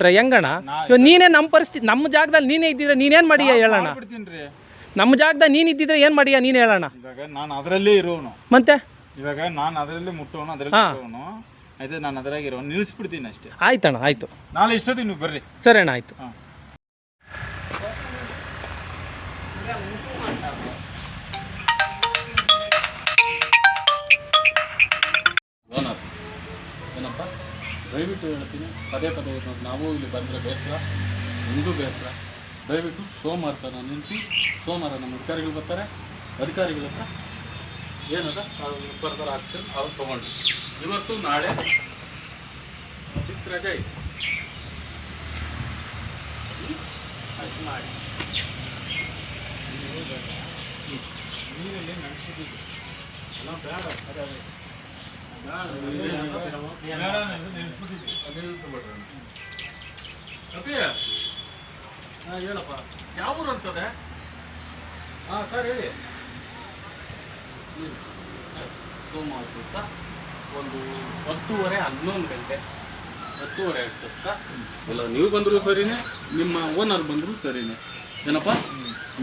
ಹೆಂಗಣ್ಣ ಇವಾಗ ನೀನೇ ನಮ್ಮ ಪರಿಸ್ಥಿತಿ ನಮ್ಮ ಜಾಗದಲ್ಲಿ ನೀನೇ ಇದ್ದಿದ್ರೆ ನೀನೇನು ಮಾಡಿಯ ಹೇಳೋಣ. ನಮ್ಮ ಜಾಗದಲ್ಲಿ ನೀನು ಇದ್ದಿದ್ರೆ ಏನು ಮಾಡಿಯ ನೀನು ಹೇಳೋಣ. ಇವಾಗ ನಾನು ಅದರಲ್ಲೇ ಇರೋನು ಮತ್ತೆ ಇವಾಗ ನಾನು ಅದರಲ್ಲೇ ಮುಟ್ಟೋನು ಅದರಲ್ಲಿ ಇರೋನು ಆಯ್ತು. ನಾನು ಅದರಾಗ ಇರೋನು ನಿಲ್ಲಿಸ್ಬಿಡ್ತೀನಿ ಅಷ್ಟೇ. ಆಯ್ತಣ್ಣ ಆಯ್ತು. ನಾಳೆ ಇಷ್ಟೊತ್ತಿಗೆ ನೀವು ಬರ್ರಿ. ಸರಿ ಅಣ್ಣ ಆಯ್ತು. ಏನಪ್ಪ ದಯವಿಟ್ಟು ಹೇಳ್ತೀನಿ, ಪದೇ ಪದೇ ನಾವು ಇಲ್ಲಿ ಬಂದರೆ ಬೇಸರ, ನಿಮಗೂ ಬೇಸರ. ದಯವಿಟ್ಟು ಸೋಮವಾರ ತನಕ ನಿಲ್ಲಿಸಿ, ಸೋಮವಾರ ನಮ್ಮ ಅಧಿಕಾರಿಗಳು ಬರ್ತಾರೆ, ಅಧಿಕಾರಿಗಳ ಹತ್ರ ಏನದ ಫರ್ದರ್ ಆಕ್ಷನ್ ಅವ್ರು ತೊಗೊಂಡು ಇವತ್ತು ನಾಳೆ ರಜೆ ಐತೆ ಮಾಡಿ ನೀರಲ್ಲಿ ನಡೆಸಿದ್ದೀವಿ ಎಲ್ಲ ಬೇಡ. ಹೇಳಪ್ಪ ಯಾವ ಊರು ಅಂತದೆ? ಹಾಂ ಸರ್ ಹೇಳಿ. ಸೋಮವಾರ ದಿವಸ ಒಂದು 10:30 11 ಗಂಟೆ 10:30 ಆಗ್ತದ. ಇಲ್ಲ ನೀವು ಬಂದರೂ ಸರಿನೇ, ನಿಮ್ಮ ಓನರ್ ಬಂದರೂ ಸರಿನೇ. ಏನಪ್ಪ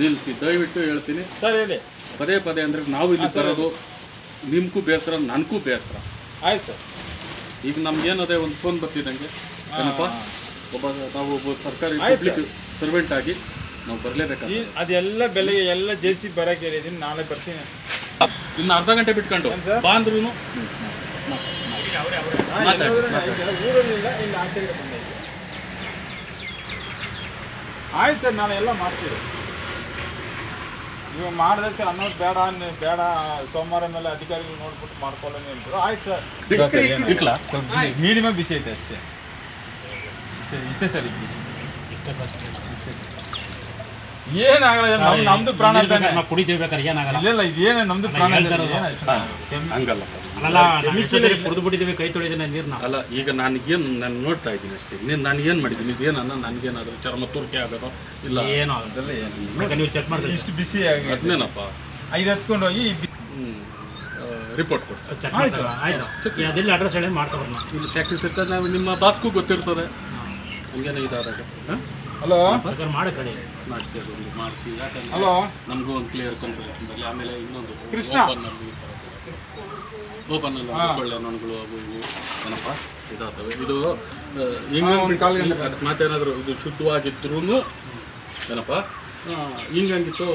ನಿಲ್ಲಿಸಿ ದಯವಿಟ್ಟು ಹೇಳ್ತೀನಿ ಸರ್ ಹೇಳಿ. ಪದೇ ಪದೇ ಅಂದರೆ ನಾವು ಇಲ್ಲಿ ಬರೋದು ನಿಮಗೂ ಬೇಸರ, ನನಗೂ ಬೇಸರ. ಆಯ್ತು ಸರ್. ಈಗ ನಮ್ಗೇನದೇ ಒಂದು ಫೋನ್ ಬರ್ತಿದ್ದಂಗೆ ಏನಪ್ಪ, ನಾವು ಒಬ್ಬ ಸರ್ಕಾರಿ ಪಬ್ಲಿಕ್ ಸರ್ವೆಂಟ್ ಆಗಿ ನಾವು ಬರಲೇಬೇಕಾಗಿ ಅದೆಲ್ಲ ಬೆಲೆಗೆ ಎಲ್ಲ ಜೇಸಿ ಬರೋಕೆ ಹೇಳಿದ್ದೀನಿ. ನಾಳೆ ಬರ್ತೀನಿ. ಇನ್ನು ಅರ್ಧ ಗಂಟೆ ಬಿಟ್ಕೊಂಡು ಬಾ ಅಂದ್ರೂ ಊರಲ್ಲಿಲ್ಲ, ಇಲ್ಲಿ ಆಚೆಗೆ ಬಂದ. ಆಯ್ತು ಸರ್, ನಾಳೆ ಎಲ್ಲ ಮಾಡ್ತೀವಿ. ನೀವು ಮಾಡಿದ್ರೆ ಅನ್ನೋದು ಬೇಡ ಬೇಡ, ಸೋಮವಾರ ಮೇಲೆ ಅಧಿಕಾರಿಗಳು ನೋಡ್ಬಿಟ್ಟು ಮಾಡ್ಕೊಳ್ಳೋಣ ಅಂದರು. ಆಯ್ತು ಸರ್, ಮೀಡಿಯಮ್ ಬಿಸಿ ಐತೆ ಅಷ್ಟೇ. ಇಷ್ಟೇ ಸರ್, ಈಗ ಬಿಸಿ ಏನಾಗಲ್ಲ. ನಮ್ದು ಪ್ರಾಣ ಕುಡಿತೀವಿ ಬೇಕಾದ್ರೆ ಏನಾಗಲ್ಲ. ಇಲ್ಲ ಇದೇನು ನಮ್ದು ಪ್ರಾಣ ಹಂಗಲ್ಲ. ಕುಡಿದು ಬಿಟ್ಟಿದ್ದೀವಿ, ಕೈ ತೊಳಿದ್ದೀನಿ ನೀರ್ನ. ಅಲ್ಲ, ಈಗ ನಾನು ನೋಡ್ತಾ ಇದ್ದೀನಿ ಅಷ್ಟೇ. ನಾನು ಏನು ಮಾಡಿದ್ದೀನಿ, ಇದೇನನ್ನ ನನಗೇನಾದರೂ ಚರ್ಮ ತುರ್ಕೆ ಆಗೋದು ಇಲ್ಲ, ಏನೋ ಅದೆಲ್ಲ ಏನು ನೀವು ಚೆಕ್ ಮಾಡಿದ್ರೆ ಇಷ್ಟು ಬಿಸಿ ಅದನ್ನೇನಪ್ಪ 5 ಹತ್ಕೊಂಡು ಹೋಗಿ ರಿಪೋರ್ಟ್ ಕೊಡ್ತಾರೆ. ಚೆಕ್ ಮಾಡ್ತಾರೆ. ಆಯ್ತು, ಅದೆಲ್ಲ ಅಡ್ರೆಸ್ ಹೇಳಿ ಮಾಡ್ಕೊಬರೋಣ. ಇಲ್ಲಿ ಪ್ರಾಕ್ಟೀಸ್ ಇರ್ತದೆ, ನಾವು ನಿಮ್ಮ ಬಾಸ್ಗೂ ಗೊತ್ತಿರ್ತದೆ. ಹಂಗೇನೆ ಇದಾದಾಗ ಹಲೋ ಮಾಡಿ ಕಡೆ ಮಾಡಿಸಿ ಅದೊಂದು ಮಾಡಿಸಿ. ಯಾಕಂದ್ರೆ ಹಲೋ ನಮಗೂ ಒಂದು ಕ್ಲಿಯರ್ ಕನ್ಫರ್ಮೇಷನ್ ಬರಲಿ. ಆಮೇಲೆ ಇನ್ನೊಂದು ಕೃಷ್ಣ ಓಪನಲ್ಲಿ ಒಳ್ಳೆ ನೊಣಗಳು ಅವು ಇವು ಏನಪ್ಪ ಇದಾಗ್ತವೆ. ಇದು ಹಿಂಗೆ ಅಕಸ್ಮಾತ್ ಏನಾದರೂ ಇದು ಶುದ್ಧವಾಗಿದ್ರೂ ಏನಪ್ಪ ಹಿಂಗಂಗಿತ್ತು.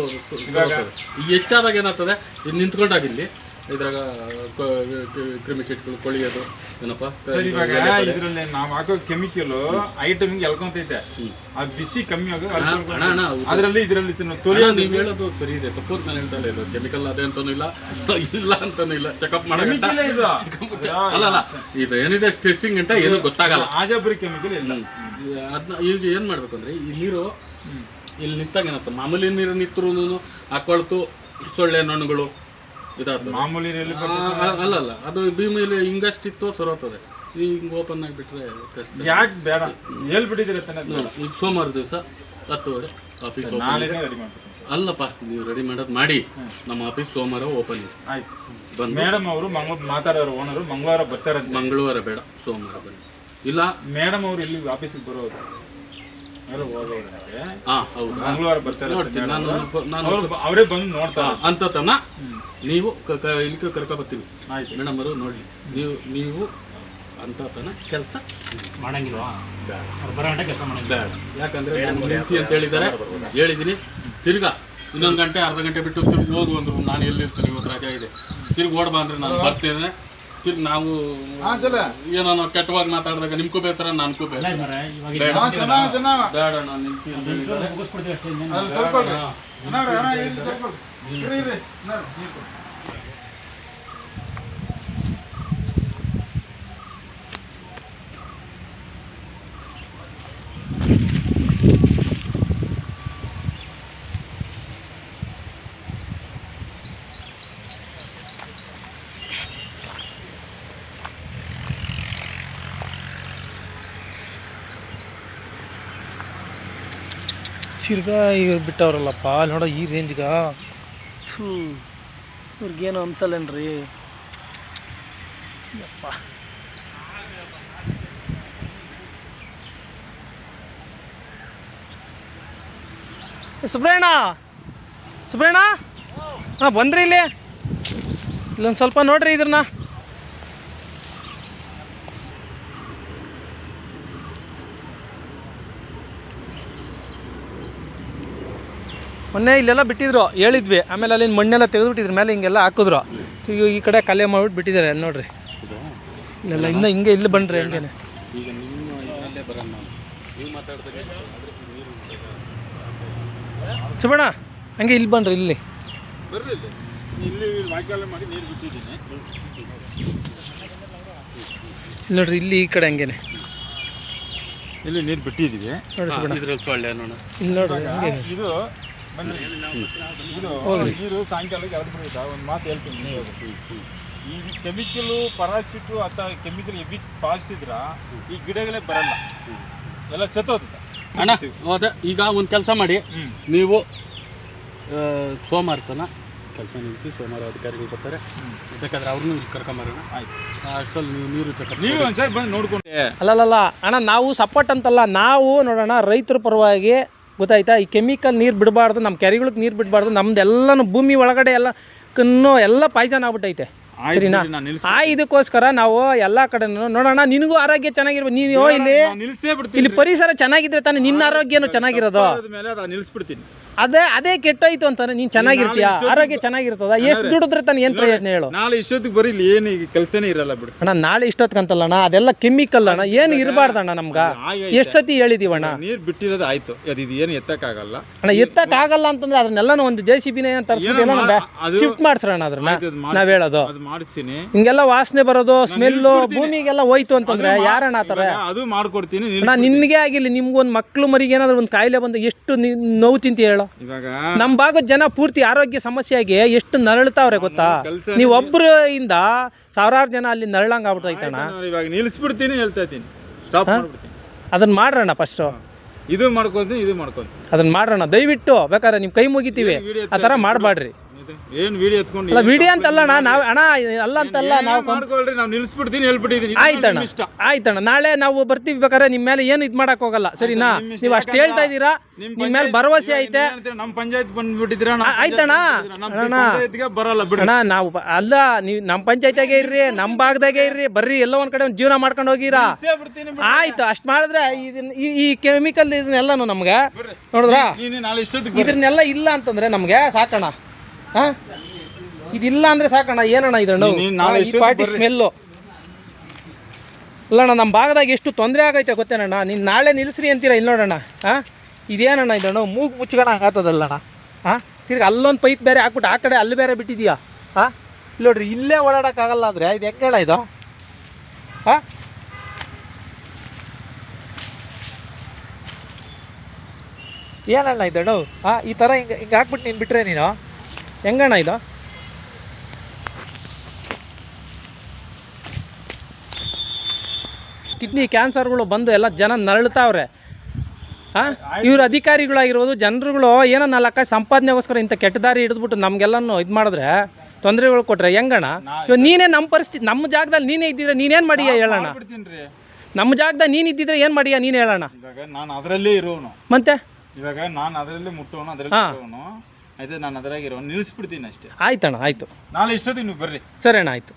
ಈಗ ಹೆಚ್ಚಾದಾಗ ಏನಾಗ್ತದೆ, ಇದು ನಿಂತ್ಕೊಂಡಾಗಿಲ್ಲಿ ಇದ್ರಾಗ ಕ್ರಿಮಿಕೀಟ್ಗಳು ಕೊಳಿಯೋದು ಏನಪ್ಪ. ಇವಾಗ ಇದ್ರಲ್ಲಿ ನಾವು ಹಾಕೋ ಕೆಮಿಕಲ್ ಐಟಮ್ಗೆ ಎಲ್ಕೊಂತೈತೆ. ಆ ಬಿಸಿ ಕಮ್ಮಿ ಆಗ ಅದರಲ್ಲಿ ಇದರಲ್ಲಿ ನೀವು ಹೇಳೋದು ಸರಿ ಇದೆ, ತಪ್ಪು ಅಂತ ನಾನು ಹೇಳ್ತಾ ಇಲ್ಲ. ಕೆಮಿಕಲ್ ಅದೇ ಅಂತಾನು ಇಲ್ಲ, ಇಲ್ಲ ಅಂತಾನು ಇಲ್ಲ. ಚೆಕಪ್ ಮಾಡೋಲ್ಲ. ಅಲ್ಲ, ಇದು ಏನಿದೆ ಟೆಸ್ಟಿಂಗ್ ಅಂತ ಏನು ಗೊತ್ತಾಗಲ್ಲ. ಆಜಾಬರಿ ಕೆಮಿಕಲ್ ಇಲ್ಲ. ಅದನ್ನ ಈಗ ಏನು ಮಾಡ್ಬೇಕಂದ್ರೆ, ಈ ನೀರು ಇಲ್ಲಿ ನಿಂತಾಗ ಏನತ್ತ, ಮಾಮೂಲಿ ನೀರು ನಿಂತರೂ ಹಾಕೊಳ್ತು ಸೊಳ್ಳೆ ನೊಣಗಳು ಇದಾಗ್ತದೆ. ಮಾಮೂಲಿ ಅಲ್ಲ, ಅದು ಭೀಮಿಲಿ ಹಿಂಗಷ್ಟಿತ್ತು ಸರೋತದೆ. ಹಿಂಗೆ ಓಪನ್ ಆಗಿಬಿಟ್ರೆ ಯಾಕೆ ಬೇಡ ಹೇಳ್ಬಿಟ್ಟಿದ್ರೆ ಈಗ ಸೋಮವಾರ ದಿವಸ 10:30 ಆಫೀಸ್ ಅಲ್ಲಪ್ಪ. ನೀವು ರೆಡಿ ಮಾಡೋದು ಮಾಡಿ, ನಮ್ಮ ಆಫೀಸ್ ಸೋಮವಾರ ಓಪನ್ ಇದೆ. ಆಯ್ತು ಬಂದು ಮೇಡಮ್ ಅವರು ಮಾತಾಡೋರು ಓನರು ಮಂಗಳವಾರ ಬರ್ತಾರೆ. ಮಂಗಳವಾರ ಬೇಡ, ಸೋಮವಾರ ಬನ್ನಿ. ಇಲ್ಲ ಮೇಡಮ್ ಅವರು ಇಲ್ಲಿ ಆಫೀಸಿಗೆ ಬರೋರು ಮಂಗಳವಾರ ಬರ್ತಾರೆ. ಅವರೇ ಬಂದು ನೋಡ್ತಾರೆ ಅಂತತನ ನೀವು ಇಲ್ಲಿ ಕರ್ಕೊಬರ್ತೀವಿ. ಮೇಡಮ್ ಅವರು ನೋಡ್ಲಿ, ನೀವು ಅಂತತನ ಕೆಲಸ ಮಾಡಂಗಿಲ್ವಾ? ಬೇಡ ಕೆಲಸ ಮಾಡಂಗಿಲ್ಲ. ಬೇಡ, ಯಾಕಂದ್ರೆ ನಿಲ್ಲಿಸಿ ಅಂತ ಹೇಳಿದ್ದೀನಿ. ತಿರ್ಗಾ ಇನ್ನೊಂದು ಗಂಟೆ ಅರ್ಧ ಗಂಟೆ ಬಿಟ್ಟು ತಿರ್ಗಿ ಹೋಗು ಅಂದ್ರು. ನಾನು ಎಲ್ಲಿರ್ತೀನಿ, ಇವತ್ತು ರಜೆ ಇದೆ, ತಿರ್ಗಿ ಓಡ್ಬಾ ಅಂದ್ರೆ ನಾನು ಬರ್ತೇನೆ. ತಿರ್ಗಿ ನಾವು ಏನೋ ಕೆಟ್ಟವಾಗಿ ಮಾತಾಡಿದಾಗ ನಿಮ್ಗೂ ಬೇಕಾರ ನನಗೂ ಬೇಡ. ಬೇಡ, ನಾನು ನಿಲ್ಸಿ ಅಂತ ಹೇಳಿದ್ದಾರೆ. ತಿರ್ಗಾ ಈಗ ಬಿಟ್ಟವ್ರಲ್ಲಪ್ಪ ನೋಡ ಈ ರೇಂಜ್ಗ. ಇವ್ರಿಗೇನು ಅನ್ಸಲ್ಲೇನ್ರಿ ಯಪ್ಪ. ಸುಬ್ರಹ್ಮಣ್ಯ ಸುಬ್ರಹ್ಮಣ್ಯ ಹಾಂ ಬಂದ್ರಿ ಇಲ್ಲಿ ಇಲ್ಲೊಂದು ಸ್ವಲ್ಪ ನೋಡ್ರಿ ಇದ್ರನ್ನ. ಮೊನ್ನೆ ಇಲ್ಲೆಲ್ಲ ಬಿಟ್ಟಿದ್ರು ಹೇಳಿದ್ವಿ, ಆಮೇಲೆ ಅಲ್ಲಿನ ಮಣ್ಣೆಲ್ಲ ತೆಗೆದುಬಿಟ್ಟಿದ್ರ ಮೇಲೆ ಹಿಂಗೆಲ್ಲ ಹಾಕಿದ್ರು. ಈಗ ಈ ಕಡೆ ಕಲೆ ಮಾಡ್ಬಿಟ್ಟು ಬಿಟ್ಟಿದ್ದಾರೆ ಅಲ್ಲಿ ನೋಡ್ರಿ. ಇಲ್ಲೆಲ್ಲ ಇನ್ನೂ ಹಿಂಗೆ ಇಲ್ಲಿ ಬನ್ರಿ ಹಂಗೇನೆ. ಈಗ ನಿಮ್ಮ ಇದರಲ್ಲೇ ಬರೋಣ ನಾನು ನೀವು ಮಾತಾಡ್ತಾರೆ ಸುಬಣ್ಣ ಹಂಗೆ ಇಲ್ಲಿ ಬನ್ರಿ. ಇಲ್ಲಿ ಬರ್ರಿ ಇಲ್ಲಿ ವಾಯ್ಕಾಲ ಮಾಡಿ ನೀರು ಬಿಟ್ಟಿದ್ದೀನಿ. ಇಲ್ಲಿ ನೋಡ್ರಿ, ಇಲ್ಲಿ ಈ ಕಡೆ ಹಂಗೇನೆ ಇಲ್ಲಿ ನೀರು ಬಿಟ್ಟಿದ್ದೀವಿ ನೋಡಿ ಸುಬಣ್ಣ. ಇದ್ರಲ್ಲಿ ಸೊಳ್ಳೆ ನೋಡ ಇಲ್ಲಿ ನೋಡ್ರಿ ಹಂಗೆ ಇದು ಬನ್ನಿ, ಇದು ನೀರು ಸಾಯಂಕಾಲಕ್ಕೆ ಎಳೆದು ಬಿಡುತ್ತಾ. ಒಂದು ಮಾತು ಹೇಳ್ತೀನಿ ನೀವು, ಈ ಕೆಮಿಕಲು ಪರಾಸಿಟು ಅಥವಾ ಕೆಮಿಕಲ್ ಎಬಿ ಪಾಸಿದ್ರ ಈ ಗಿಡಗಳೇ ಬರಲ್ಲ, ಎಲ್ಲ ಸತ್ತೋಗುತ್ತೆ ಅಣ್ಣ. ಹೌದಾ, ಈಗ ಒಂದು ಕೆಲಸ ಮಾಡಿ, ನೀವು ಸೋಮವಾರ ತನ ಕೆಲಸ ನಿಲ್ಲಿಸಿ, ಸೋಮವಾರ ಅಧಿಕಾರಿಗಳು ಬರ್ತಾರೆ, ಬೇಕಾದ್ರೆ ಅವ್ರನ್ನೂ ಇಲ್ಲಿ ಕರ್ಕೊಂಬರೋಣ. ಆಯ್ತು, ಅಷ್ಟರಲ್ಲಿ ನೀವು ನೀರು ಚೆಕಪ್ ನೀವು ಒಂದ್ಸರಿ ಬಂದು ನೋಡ್ಕೊಂಡೆ. ಅಲ್ಲಲ್ಲ ಅಣ್ಣ, ನಾವು ಸಪೋರ್ಟ್ ಅಂತಲ್ಲ, ನಾವು ನೋಡೋಣ ರೈತರ ಪರವಾಗಿ ಗೊತ್ತಾಯ್ತಾ. ಈ ಕೆಮಿಕಲ್ ನೀರು ಬಿಡಬಾರ್ದು, ನಮ್ಮ ಕೆರೆಗಳಿಗೆ ನೀರು ಬಿಡಬಾರ್ದು. ನಮ್ದೆಲ್ಲನೂ ಭೂಮಿ ಒಳಗಡೆ ಎಲ್ಲ ಕಣ್ಣು ಎಲ್ಲ ಪಾಯ್ಸನ್ ಆಗ್ಬಿಟ್ಟೈತೆ, ಸರಿನಾ? ಇದಕ್ಕೋಸ್ಕರ ನಾವು ಎಲ್ಲ ಕಡೆನೂ ನೋಡೋಣ. ನಿನಗೂ ಆರೋಗ್ಯ ಚೆನ್ನಾಗಿರ್ಬೋದು. ನೀವು ಇಲ್ಲಿ ಪರಿಸರ ಚೆನ್ನಾಗಿದ್ರೆ ತಾನೇ ನಿನ್ನ ಆರೋಗ್ಯನೂ ಚೆನ್ನಾಗಿರೋದು. ನಿಲ್ಲಿಸ್ಬಿಡ್ತೀನಿ. ಅದೇ ಕೆಟ್ಟೋಯ್ತು ಅಂತಾನೆ ನೀನು ಚೆನ್ನಾಗಿರ್ತೀಯ, ಆರೋಗ್ಯ ಚೆನ್ನಾಗಿರ್ತದ. ಎಷ್ಟು ದುಡಿದ್ರೆ ತಾನೆ ಏನು ಪ್ರಯೋಜನ ಹೇಳು? ನಾಳೆ ಇಷ್ಟೊತ್ತಿಗೆ ಬರೀ ಇಲ್ಲಿ ಏನು ಕೆಲಸನೇ ಇರಲ್ಲ ಬಿಡು ಅಣ್ಣ. ನಾಳೆ ಇಷ್ಟೊತ್ಕಂತಲ್ಲಣ್ಣ, ಅದೆಲ್ಲ ಕೆಮಿಕಲ್ ಅಣ್ಣ, ಏನು ಇರಬಾರ್ದಣ್ಣ ನಮ್ಗೆ. ಎಷ್ಟು ಸತಿ ಹೇಳಿದೀವಣ್ಣ, ನೀರು ಬಿಟ್ಟಿರೋದು ಆಯ್ತು, ಅದು ಏನು ಎತ್ತಕ್ಕಾಗಲ್ಲ ಅಣ್ಣ. ಎತ್ತಕ್ಕಾಗಲ್ಲ ಅಂತಂದ್ರೆ ಅದನ್ನೆಲ್ಲ ಒಂದು JCB ತರಿಸ್ಬಿಟ್ಟು ಶಿಫ್ಟ್ ಮಾಡ್ಸ್ರಣ್ಣ ಅದ್ರನ್ನ. ನಾವ್ ಹೇಳೋದು ಮಾಡಿಸ್ತೀನಿ. ಹಿಂಗೆಲ್ಲ ವಾಸನೆ ಬರೋದು, ಸ್ಮೆಲ್ಲು ಭೂಮಿಗೆಲ್ಲ ಹೋಯ್ತು ಅಂತಂದ್ರೆ ಯಾರಣ್ಣ ಆತಾರೆ? ಅದು ಮಾಡ್ಕೊಡ್ತೀನಿ ಅಣ್ಣ. ನಿನ್ಗೆ ಆಗಿಲ್ಲ, ನಿಮ್ಗೊಂದು ಮಕ್ಳು ಮರಿಗೆ ಏನಾದ್ರು ಒಂದು ಕಾಯಿಲೆ ಬಂದು ಎಷ್ಟು ನೋವು ತಿಂತಿ ಹೇಳು? ಇವಾಗ ನಮ್ಮ ಭಾಗದ ಜನ ಪೂರ್ತಿ ಆರೋಗ್ಯ ಸಮಸ್ಯೆಯಾಗಿ ಎಷ್ಟು ನರಳ್ತಾವ್ರೆ ಗೊತ್ತಾ? ನೀವು ಒಬ್ರು ಇಂದ ಸಾವಿರಾರು ಜನ ಅಲ್ಲಿ ನರಳಂಗ್ ಆಗ್ಬಿಟ್ಟೈತಣ್ಣ. ಇವಾಗ ನಿಲ್ಲಿಸ್ಬಿಡ್ತೀನಿ, ಹೇಳ್ತಾ ಇದ್ದೀನಿ, ಸ್ಟಾಪ್ ಮಾಡ್ಬಿಡ್ತೀನಿ. ಅದನ್ನ ಮಾಡ್ರಣ್ಣ ಫಸ್ಟು. ಇದು ಮಾಡ್ಕೊಂತೀನಿ, ಇದು ಮಾಡ್ಕೊಂತೀನಿ. ಅದನ್ನ ಮಾಡ್ರಣ್ಣ ದಯವಿಟ್ಟು. ಬೇಕಾದ್ರೆ ನಿಮ್ ಕೈ ಮುಗಿತೀವಿ, ಆ ಥರ ಮಾಡಬೇಡ್ರಿ. ಏನು ವಿಡಿಯೋ ಎತ್ಕೊಂಡು ಅಲ್ಲ ವಿಡಿಯೋ ಅಂತಲ್ಲಣ್ಣ, ನಾವು ಅಣ್ಣ ಅಲ್ಲ ಅಂತಲ್ಲ, ನಾವು ಮಾಡ್ಕೊಳ್ರಿ, ನಾವು ನಿಲ್ಲಿಸ್ಬಿಡ್ತೀನಿ, ಹೇಳ್ಬಿಟ್ಟಿದ್ದೀನಿ. ಆಯ್ತಣ್ಣ, ಆಯ್ತಣ್ಣ. ನಾಳೆ ನಾವು ಬರ್ತೀವಿ, ಬೇಕಾದ್ರೆ ನಿಮ್ಮ ಮೇಲೆ ಏನು ಇದು ಮಾಡಕ್ ಹೋಗಲ್ಲ, ಸರಿನಾ? ನೀವು ಅಷ್ಟು ಹೇಳ್ತಾ ಇದ್ದೀರಾ, ನಿಮ್ಮ ಮೇಲೆ ಭರವಸೆ ಐತೆ. ನಮ್ಮ ಪಂಚಾಯತ್ ಬಂದ್ಬಿಟ್ಟಿದ್ದೀರಾ? ಆಯ್ತಣ್ಣ, ಬರಲ್ಲ ಬಿಡ ಅಣ್ಣ. ನಾವು ಅಲ್ಲ, ನೀವು ನಮ್ಮ ಪಂಚಾಯತ್ಯಾಗೆ ಇರ್ರಿ, ನಮ್ಮ ಭಾಗದಾಗೆ ಇರ್ರಿ, ಬರ್ರಿ, ಎಲ್ಲ ಒಂದ್ ಕಡೆ ಒಂದು ಜೀವನ ಮಾಡ್ಕೊಂಡು ಹೋಗಿರಾ. ಆಯ್ತು, ಅಷ್ಟು ಮಾಡಿದ್ರೆ ಈ ಕೆಮಿಕಲ್ ಇದನ್ನೆಲ್ಲನು ನಮ್ಗೆ ನೋಡಿದ್ರ, ಇದನ್ನೆಲ್ಲ ಇಲ್ಲ ಅಂತಂದ್ರೆ ನಮ್ಗೆ ಸಾಕಣ್ಣ. ಇದಿಲ್ಲ ಅಂದ್ರೆ ಸಾಕಣ್ಣ. ಏನಣ್ಣ ಇದಣ್ಣ ಈ ಪಾರ್ಟಿ ಸ್ಮೆಲ್ಲು? ಅಲ್ಲಣ್ಣ, ನಮ್ಮ ಭಾಗದಾಗ ಎಷ್ಟು ತೊಂದರೆ ಆಗೈತೆ ಗೊತ್ತೇನಣ್ಣ. ನೀನು ನಾಳೆ ನಿಲ್ಲಿಸ್ರಿ ಅಂತೀರಾ, ಇಲ್ಲಿ ನೋಡೋಣ. ಇದೇನಣ್ಣ ಇದಣ್ಣ, ಮೂಗು ಮುಚ್ಕೊಂಡು ಆಗತ್ತದಲ್ಲಣ್ಣ. ತಿರ್ಗಿ ಅಲ್ಲೊಂದು ಪೈಪ್ ಬೇರೆ ಹಾಕ್ಬಿಟ್ಟು ಆ ಕಡೆ ಅಲ್ಲಿ ಬೇರೆ ಬಿಟ್ಟಿದ್ಯಾ. ಇಲ್ಲಿ ನೋಡ್ರಿ, ಇಲ್ಲೇ ಓಡಾಡೋಕ್ಕಾಗಲ್ಲ ಆದರೆ ಇದು ಹೆಂಗೆ ಹೇಳ ಇದು? ಏನಣ್ಣ ಇದಣ್ಣ? ಈ ಥರ ಹಿಂಗೆ ಹಾಕ್ಬಿಟ್ಟು ನೀನು ಬಿಟ್ರೆ ನೀನು ಹೆಂಗಣ್ಣ ಇದು? ಕಿಡ್ನಿ ಕ್ಯಾನ್ಸರ್ಗಳು ಬಂದು ಎಲ್ಲ ಜನ ನರಳ್ತಾವ್ರೆ. ಇವ್ರ ಅಧಿಕಾರಿಗಳಾಗಿರ್ಬೋದು, ಜನರುಗಳು ಏನೋ 4 ಸಂಪಾದನೆಗೋಸ್ಕರ ಇಂಥ ಕೆಟ್ಟ ದಾರಿ ಹಿಡಿದ್ಬಿಟ್ಟು ನಮಗೆಲ್ಲನೂ ಇದು ಮಾಡಿದ್ರೆ, ತೊಂದರೆಗಳು ಕೊಟ್ರೆ ಹೆಂಗಣ್ಣ? ಇವಾಗ ನೀನೇ ನಮ್ಮ ಪರಿಸ್ಥಿತಿ, ನಮ್ಮ ಜಾಗದಲ್ಲಿ ನೀನೇ ಇದ್ದಿದ್ರೆ ನೀನೇನು ಮಾಡಿಯ ಹೇಳೋಣ? ನಮ್ಮ ಜಾಗದಾಗ ನೀನು ಇದ್ದಿದ್ರೆ ಏನು ಮಾಡಿಯ ನೀನು ಹೇಳೋಣ? ಇವಾಗ ನಾನು ಅದರಲ್ಲೇ ಇರೋನು, ಮತ್ತೆ ಇವಾಗ ನಾನು ಅದರಲ್ಲೇ ಮುಟ್ಟೋನು, ಅದರಲ್ಲೇ ಇರೋನು. ಆಯ್ತು, ನಾನು ಅದರಾಗಿರೋ ನಿಲ್ಲಿಸ್ಬಿಡ್ತೀನಿ ಅಷ್ಟೇ. ಆಯ್ತಣ್ಣ, ಆಯ್ತು. ನಾಳೆ ಇಷ್ಟೊತ್ತಿಗೆ ನೀವು ಬರ್ರಿ. ಸರಿ ಅಣ್ಣ, ಆಯ್ತು.